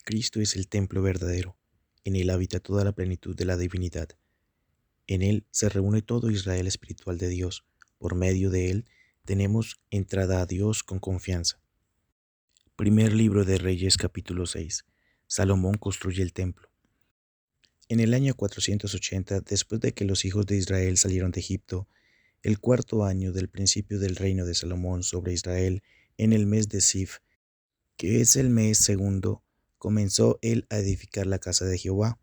Cristo es el templo verdadero. En él habita toda la plenitud de la divinidad. En él se reúne todo Israel espiritual de Dios. Por medio de él tenemos entrada a Dios con confianza. Primer libro de Reyes, capítulo 6. Salomón construye el templo. En el año 480, después de que los hijos de Israel salieron de Egipto, el cuarto año del principio del reino de Salomón sobre Israel, en el mes de Sif, que es el mes segundo, comenzó él a edificar la casa de Jehová.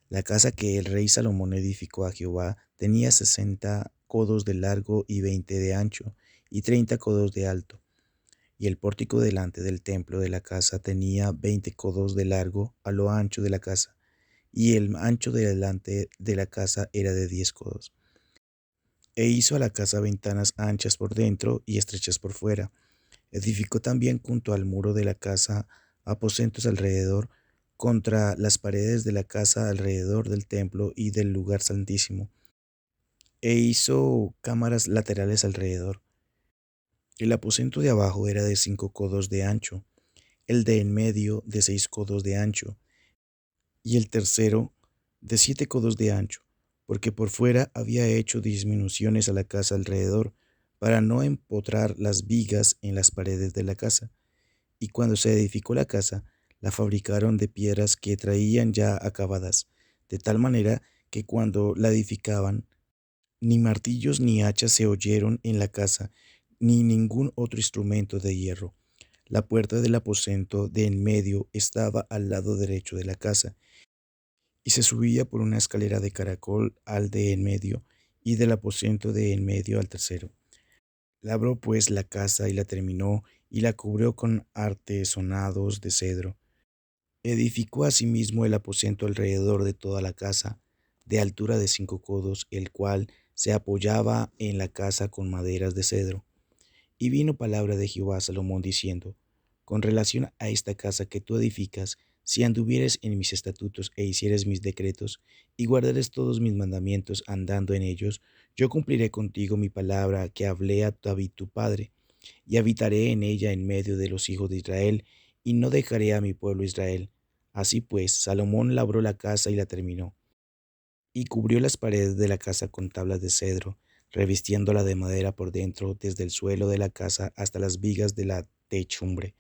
La casa que el rey Salomón edificó a Jehová tenía 60 codos de largo y 20 de ancho, y 30 codos de alto. Y el pórtico delante del templo de la casa tenía 20 codos de largo a lo ancho de la casa, y el ancho de delante de la casa era de 10 codos. E hizo a la casa ventanas anchas por dentro y estrechas por fuera. Edificó también junto al muro de la casa aposentos alrededor, contra las paredes de la casa alrededor del templo y del lugar santísimo, e hizo cámaras laterales alrededor. El aposento de abajo era de 5 codos de ancho, el de en medio de 6 codos de ancho, y el tercero de 7 codos de ancho, porque por fuera había hecho disminuciones a la casa alrededor, para no empotrar las vigas en las paredes de la casa. Y cuando se edificó la casa, la fabricaron de piedras que traían ya acabadas, de tal manera que cuando la edificaban, ni martillos ni hachas se oyeron en la casa, ni ningún otro instrumento de hierro. La puerta del aposento de en medio estaba al lado derecho de la casa, y se subía por una escalera de caracol al de en medio, y del aposento de en medio al tercero. Labró pues la casa y la terminó, y la cubrió con artesonados de cedro. Edificó asimismo el aposento alrededor de toda la casa, de altura de 5 codos, el cual se apoyaba en la casa con maderas de cedro. Y vino palabra de Jehová a Salomón diciendo: Con relación a esta casa que tú edificas, si anduvieres en mis estatutos e hicieres mis decretos, y guardares todos mis mandamientos andando en ellos, yo cumpliré contigo mi palabra que hablé a David tu padre, y habitaré en ella en medio de los hijos de Israel, y no dejaré a mi pueblo Israel. Así pues, Salomón labró la casa y la terminó, y cubrió las paredes de la casa con tablas de cedro, revistiéndola de madera por dentro, desde el suelo de la casa hasta las vigas de la techumbre.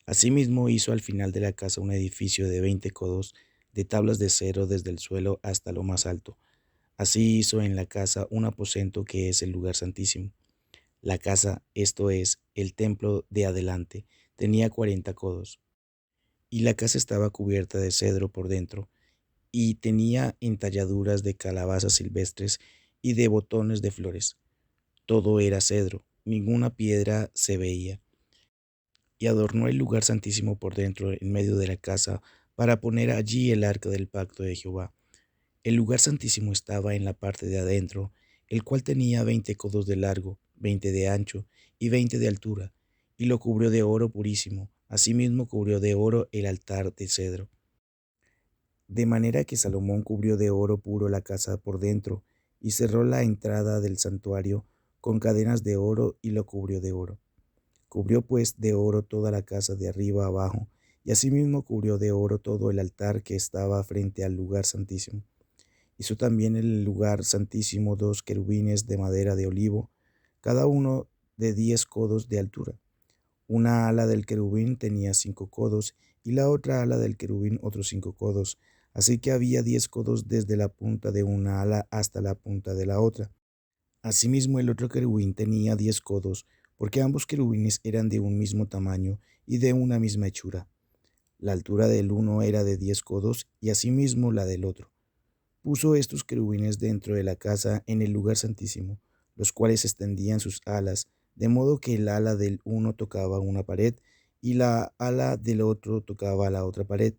Asimismo hizo al final de la casa un edificio de 20 codos de tablas de cedro desde el suelo hasta lo más alto. Así hizo en la casa un aposento que es el lugar santísimo. La casa, esto es, el templo de adelante, tenía 40 codos, y la casa estaba cubierta de cedro por dentro, y tenía entalladuras de calabazas silvestres y de botones de flores. Todo era cedro, ninguna piedra se veía. Y adornó el lugar santísimo por dentro en medio de la casa, para poner allí el arca del pacto de Jehová. El lugar santísimo estaba en la parte de adentro, el cual tenía 20 codos de largo, 20 de ancho y 20 de altura, y lo cubrió de oro purísimo. Asimismo cubrió de oro el altar de cedro. De manera que Salomón cubrió de oro puro la casa por dentro, y cerró la entrada del santuario con cadenas de oro, y lo cubrió de oro. Cubrió pues de oro toda la casa de arriba abajo, y asimismo cubrió de oro todo el altar que estaba frente al lugar santísimo. Hizo también en el lugar santísimo 2 querubines de madera de olivo, cada uno de 10 codos de altura. Una ala del querubín tenía 5 codos, y la otra ala del querubín otros 5 codos, así que había 10 codos desde la punta de una ala hasta la punta de la otra. Asimismo el otro querubín tenía 10 codos, porque ambos querubines eran de un mismo tamaño y de una misma hechura. La altura del uno era de 10 codos, y asimismo la del otro. Puso estos querubines dentro de la casa en el lugar santísimo, los cuales extendían sus alas, de modo que el ala del uno tocaba una pared, y la ala del otro tocaba la otra pared,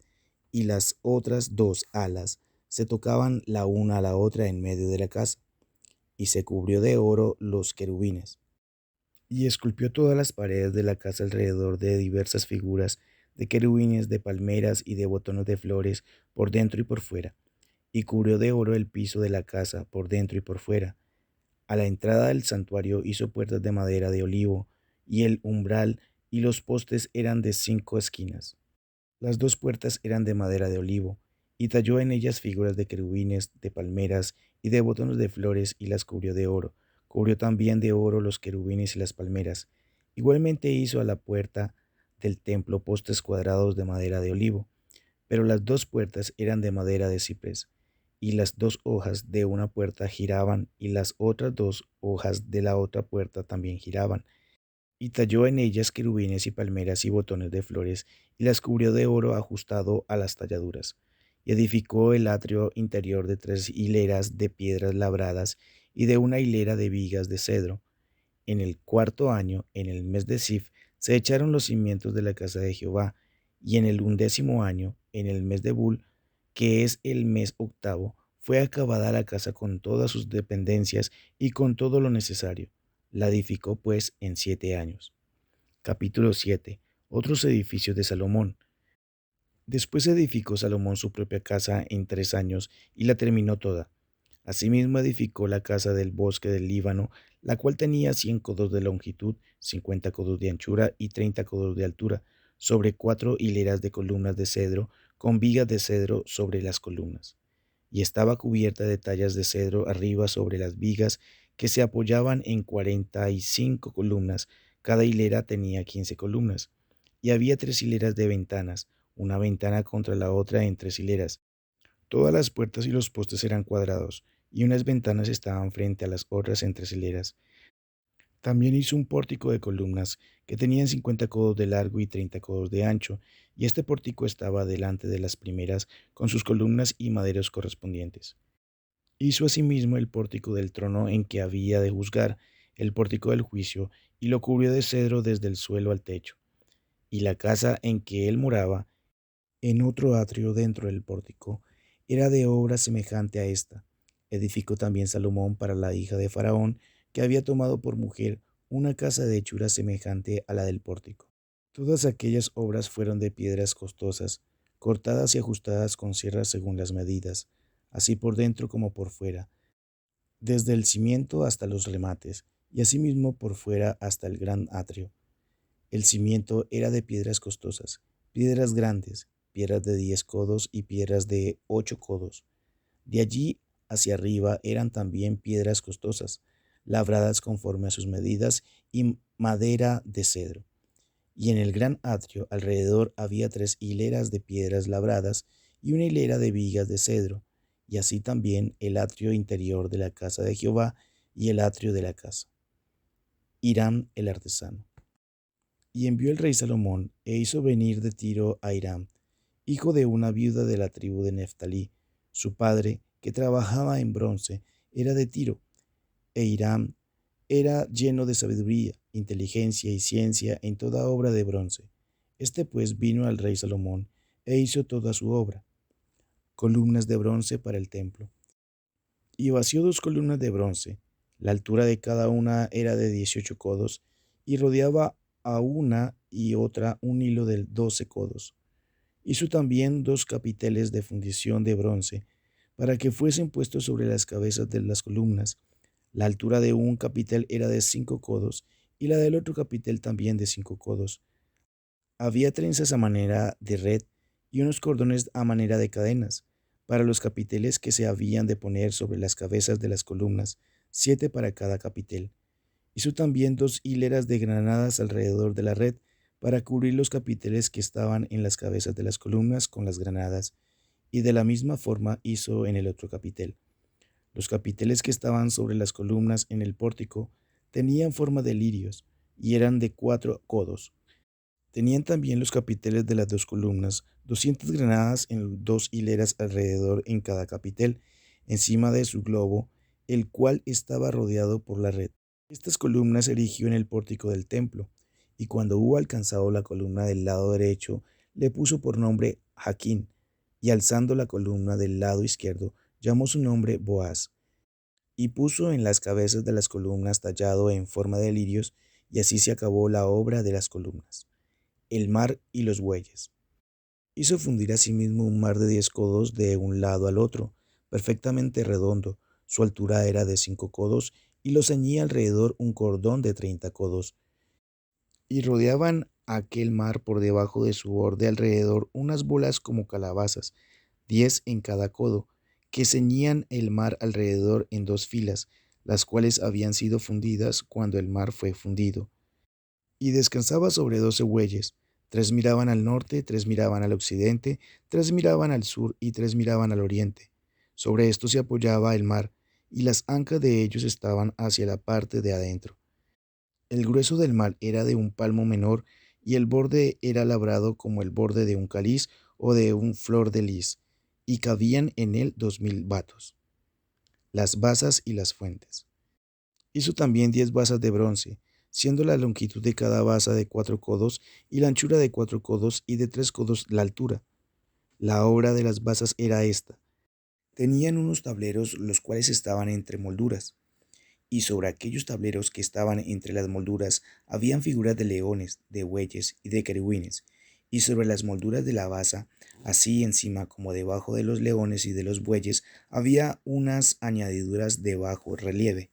y las otras 2 alas se tocaban la una a la otra en medio de la casa. Y se cubrió de oro los querubines. Y esculpió todas las paredes de la casa alrededor de diversas figuras de querubines, de palmeras y de botones de flores por dentro y por fuera, y cubrió de oro el piso de la casa por dentro y por fuera. A la entrada del santuario hizo puertas de madera de olivo, y el umbral y los postes eran de 5 esquinas. Las dos puertas eran de madera de olivo, y talló en ellas figuras de querubines, de palmeras y de botones de flores, y las cubrió de oro. Cubrió también de oro los querubines y las palmeras. Igualmente hizo a la puerta del templo postes cuadrados de madera de olivo, pero las dos puertas eran de madera de ciprés, y las dos hojas de una puerta giraban, y las otras dos hojas de la otra puerta también giraban. Y talló en ellas querubines y palmeras y botones de flores, y las cubrió de oro ajustado a las talladuras. Y edificó el atrio interior de 3 hileras de piedras labradas y de una hilera de vigas de cedro. En el cuarto año, en el mes de Sif, se echaron los cimientos de la casa de Jehová, y en el 11º año, en el mes de Bul, que es el mes octavo, fue acabada la casa con todas sus dependencias y con todo lo necesario. La edificó pues en 7 años. Capítulo 7. Otros edificios de Salomón. Después edificó Salomón su propia casa en 3 años y la terminó toda. Asimismo edificó la casa del bosque del Líbano, la cual tenía 100 codos de longitud, 50 codos de anchura y 30 codos de altura, sobre 4 hileras de columnas de cedro, con vigas de cedro sobre las columnas. Y estaba cubierta de tallas de cedro arriba sobre las vigas, que se apoyaban en 45 columnas. Cada hilera tenía 15 columnas. Y había 3 hileras de ventanas, una ventana contra la otra en 3 hileras. Todas las puertas y los postes eran cuadrados, y unas ventanas estaban frente a las otras en 3 hileras. También hizo un pórtico de columnas, que tenían 50 codos de largo y 30 codos de ancho, y este pórtico estaba delante de las primeras, con sus columnas y maderos correspondientes. Hizo asimismo el pórtico del trono en que había de juzgar, el pórtico del juicio, y lo cubrió de cedro desde el suelo al techo. Y la casa en que él moraba, en otro atrio dentro del pórtico, era de obra semejante a esta. Edificó también Salomón para la hija de Faraón, que había tomado por mujer una casa de hechura semejante a la del pórtico. Todas aquellas obras fueron de piedras costosas, cortadas y ajustadas con sierras según las medidas, así por dentro como por fuera, desde el cimiento hasta los remates, y asimismo por fuera hasta el gran atrio. El cimiento era de piedras costosas, piedras grandes, piedras de 10 codos y piedras de 8 codos. De allí hacia arriba eran también piedras costosas, labradas conforme a sus medidas, y madera de cedro. Y en el gran atrio alrededor había 3 hileras de piedras labradas y una hilera de vigas de cedro, y así también el atrio interior de la casa de Jehová y el atrio de la casa. Hiram el artesano. Y envió el rey Salomón e hizo venir de Tiro a Hiram, hijo de una viuda de la tribu de Neftalí. Su padre, que trabajaba en bronce, era de Tiro, e Hiram era lleno de sabiduría, inteligencia y ciencia en toda obra de bronce. Este pues vino al rey Salomón e hizo toda su obra, columnas de bronce para el templo. Y vació 2 columnas de bronce, la altura de cada una era de 18 codos, y rodeaba a una y otra un hilo de 12 codos. Hizo también 2 capiteles de fundición de bronce, para que fuesen puestos sobre las cabezas de las columnas. La altura de un capitel era de 5 codos, y la del otro capitel también de 5 codos. Había trenzas a manera de red y unos cordones a manera de cadenas, para los capiteles que se habían de poner sobre las cabezas de las columnas, 7 para cada capitel. Hizo también 2 hileras de granadas alrededor de la red, para cubrir los capiteles que estaban en las cabezas de las columnas con las granadas, y de la misma forma hizo en el otro capitel. Los capiteles que estaban sobre las columnas en el pórtico tenían forma de lirios, y eran de 4 codos. Tenían también los capiteles de las 2 columnas, 200 granadas en 2 hileras alrededor en cada capitel, encima de su globo, el cual estaba rodeado por la red. Estas columnas erigió en el pórtico del templo, y cuando hubo alcanzado la columna del lado derecho, le puso por nombre Jaquín, y alzando la columna del lado izquierdo, llamó su nombre Boaz, y puso en las cabezas de las columnas tallado en forma de lirios, y así se acabó la obra de las columnas. El mar y los bueyes. Hizo fundir asimismo un mar de 10 codos de un lado al otro, perfectamente redondo. Su altura era de 5 codos, y lo ceñía alrededor un cordón de 30 codos. Y rodeaban aquel mar por debajo de su borde alrededor unas bolas como calabazas, 10 en cada codo, que ceñían el mar alrededor en 2 filas, las cuales habían sido fundidas cuando el mar fue fundido. Y descansaba sobre 12 bueyes, 3 miraban al norte, 3 miraban al occidente, 3 miraban al sur y 3 miraban al oriente. Sobre esto se apoyaba el mar, y las ancas de ellos estaban hacia la parte de adentro. El grueso del mar era de un palmo menor, y el borde era labrado como el borde de un cáliz o de un flor de lis, y cabían en él 2000 batos. Las basas y las fuentes. Hizo también 10 basas de bronce, siendo la longitud de cada basa de 4 codos, y la anchura de 4 codos, y de 3 codos la altura. La obra de las basas era esta. Tenían unos tableros los cuales estaban entre molduras, y sobre aquellos tableros que estaban entre las molduras habían figuras de leones, de bueyes y de querubines, y sobre las molduras de la basa, así encima como debajo de los leones y de los bueyes, había unas añadiduras de bajo relieve.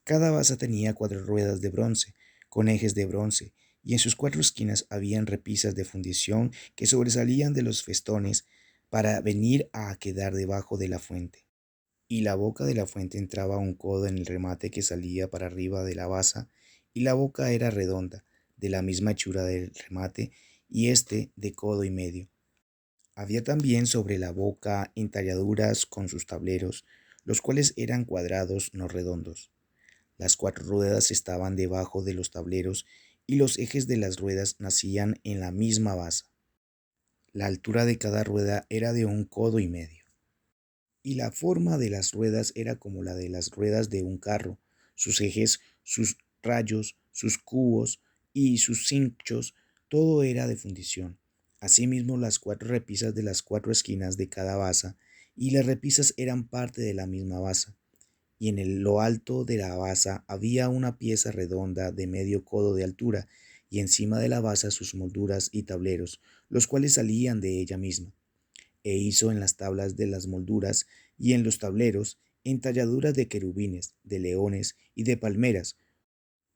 Cada basa tenía 4 ruedas de bronce, con ejes de bronce, y en sus 4 esquinas habían repisas de fundición que sobresalían de los festones para venir a quedar debajo de la fuente. Y la boca de la fuente entraba 1 codo en el remate que salía para arriba de la basa, y la boca era redonda, de la misma hechura del remate, y éste de 1,5 codos. Había también sobre la boca entalladuras con sus tableros, los cuales eran cuadrados, no redondos. Las 4 ruedas estaban debajo de los tableros, y los ejes de las ruedas nacían en la misma basa. La altura de cada rueda era de 1,5 codos. Y la forma de las ruedas era como la de las ruedas de un carro, sus ejes, sus rayos, sus cubos y sus cinchos, todo era de fundición. Asimismo, las 4 repisas de las 4 esquinas de cada basa, y las repisas eran parte de la misma basa. Y en lo alto de la basa había una pieza redonda de 1/2 codo de altura, y encima de la basa sus molduras y tableros, los cuales salían de ella misma. E hizo en las tablas de las molduras y en los tableros entalladuras de querubines, de leones y de palmeras,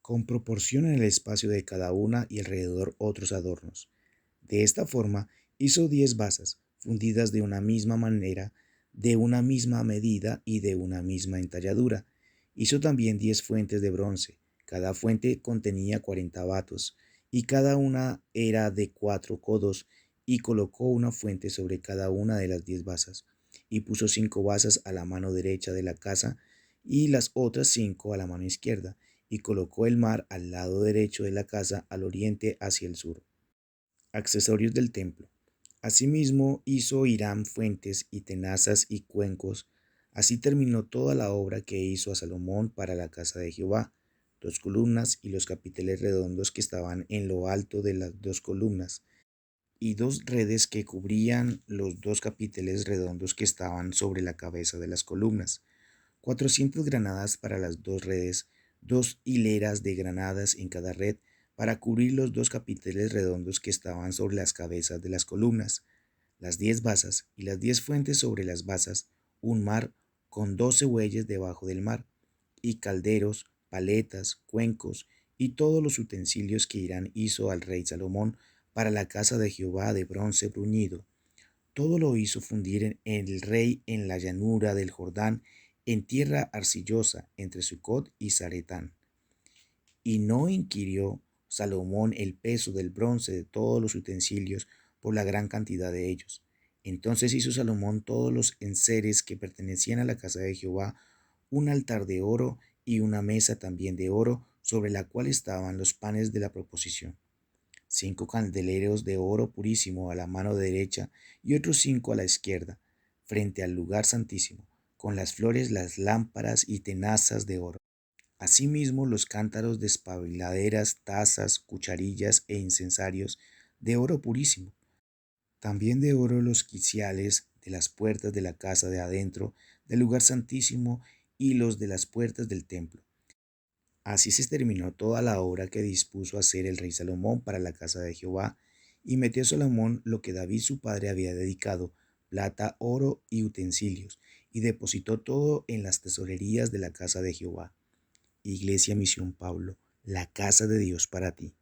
con proporción en el espacio de cada una y alrededor otros adornos. De esta forma hizo 10 basas, fundidas de una misma manera, de una misma medida y de una misma entalladura. Hizo también 10 fuentes de bronce, cada fuente contenía 40 batos, y cada una era de 4 codos, y colocó una fuente sobre cada una de las 10 basas, y puso 5 basas a la mano derecha de la casa, y las otras 5 a la mano izquierda, y colocó el mar al lado derecho de la casa, al oriente hacia el sur. Accesorios del templo. Asimismo hizo Hiram fuentes y tenazas y cuencos. Así terminó toda la obra que hizo a Salomón para la casa de Jehová: 2 columnas y los capiteles redondos que estaban en lo alto de las 2 columnas, y 2 redes que cubrían los 2 capiteles redondos que estaban sobre la cabeza de las columnas, 400 granadas para las 2 redes, 2 hileras de granadas en cada red, para cubrir los 2 capiteles redondos que estaban sobre las cabezas de las columnas, las 10 basas y las 10 fuentes sobre las basas, un mar con 12 bueyes debajo del mar, y calderos, paletas, cuencos, y todos los utensilios que Hiram hizo al rey Salomón para la casa de Jehová de bronce bruñido. Todo lo hizo fundir el rey en la llanura del Jordán, en tierra arcillosa, entre Sucot y Zaretán. Y no inquirió Salomón el peso del bronce de todos los utensilios, por la gran cantidad de ellos. Entonces hizo Salomón todos los enseres que pertenecían a la casa de Jehová, un altar de oro y una mesa también de oro, sobre la cual estaban los panes de la proposición. 5 candeleros de oro purísimo a la mano derecha, y otros 5 a la izquierda, frente al lugar santísimo, con las flores, las lámparas y tenazas de oro. Asimismo los cántaros, despabiladeras, tazas, cucharillas e incensarios de oro purísimo. También de oro los quiciales de las puertas de la casa de adentro del lugar santísimo, y los de las puertas del templo. Así se terminó toda la obra que dispuso hacer el rey Salomón para la casa de Jehová, y metió Salomón lo que David su padre había dedicado, plata, oro y utensilios, y depositó todo en las tesorerías de la casa de Jehová. Iglesia Misión Pablo, la casa de Dios para ti.